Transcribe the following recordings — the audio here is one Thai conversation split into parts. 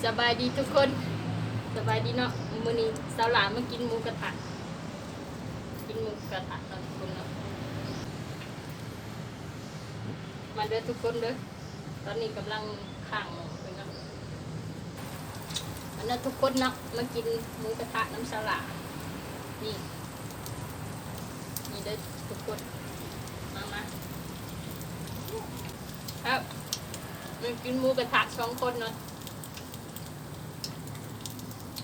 สบายดีทุกคนสบายดีเนาะมื้อนี้สาวหลานมากินหมูกระทะกินหมูกระทะเนาะทุกคนเนาะมาเด้อทุกคนเด้อตอนนี้กำลังข้างหมูเลยเนาะอันนั้นทุกคนเนาะมากินหมูกระทะน้ำสาวหลานนี่เด้อทุกคนมาครับมากินหมูกระทะ2 คนเนาะ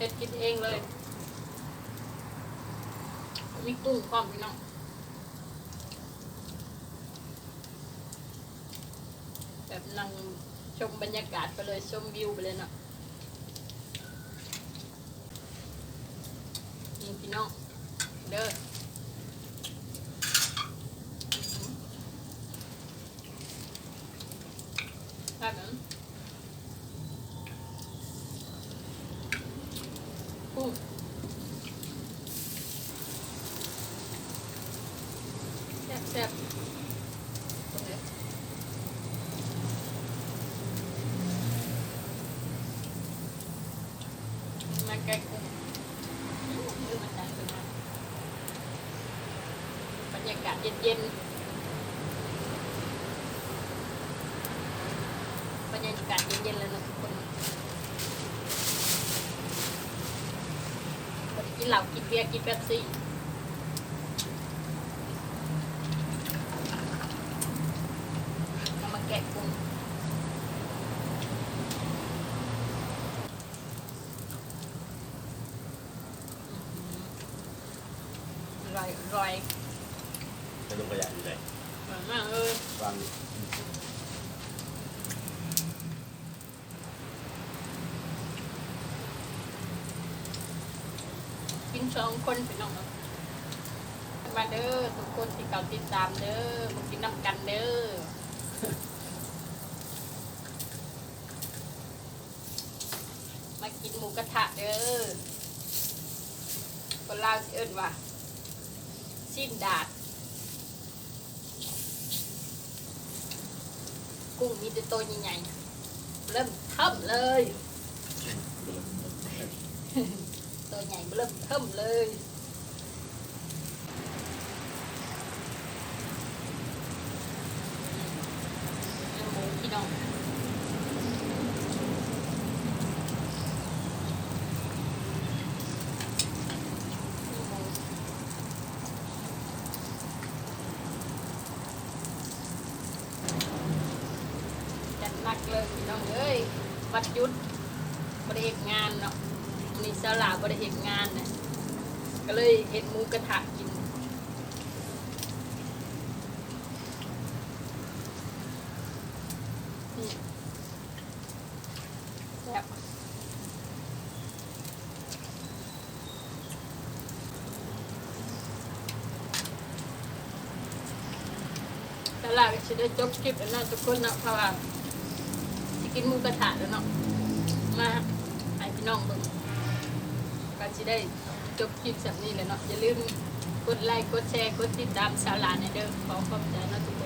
เฮ็ดกินเองเลยมีกุ้งพร้อมพี่น้องแบบนั่งชมบรรยากาศไปเลยชมวิวไปเลยเนาะนี่พี่น้องเด้อครับผมกุ้งแซ่บมาไก่กุ้งมือมันดังขึ้นมาบรรยากาศเย็นๆบรรยากาศเย็นๆเลยนะทุกคนกินเหล้ากินเบียร์กินเป๊ปซี่มาแกะกุ้งอร่อย จะลงขยะอยู่ไหน อร่อยมากเลยว าง กิน2 คนพี่น้องมาเด้อทุกคนที่เก่าติดตามเด้อมากินน้ำกันเด้อมากินหมูกระทะเด้อคนลาวสิเอิ้นว่าสิ้นดาดกุ้งมีแต่ตัวใหญ่ๆเริ่มเทิ่มเลยตัวใหญ่เริ่มเทิ่มเลยหมูพี่น้องจัดหนักเลยพี่น้องเอ้ยวัดหยุดบริเหตุงานเนาะนี่สลาบริเหตุงานเนี่ยก็เลยเห็ดหมูกระทะกินนี่แซ่บสลาก็จะได้จบคลิปแล้วเนาะทุกคนเนาะเพราะว่าสิกินหมูกระทะแล้วเนาะมาให้พี่น้องเบิ่งก็จะได้จบคลิปแบบนี้แหละเนาะอย่าลืมกดไลค์กดแชร์กดติดตามสาวหลานในเด้อขอขอบใจนะทุก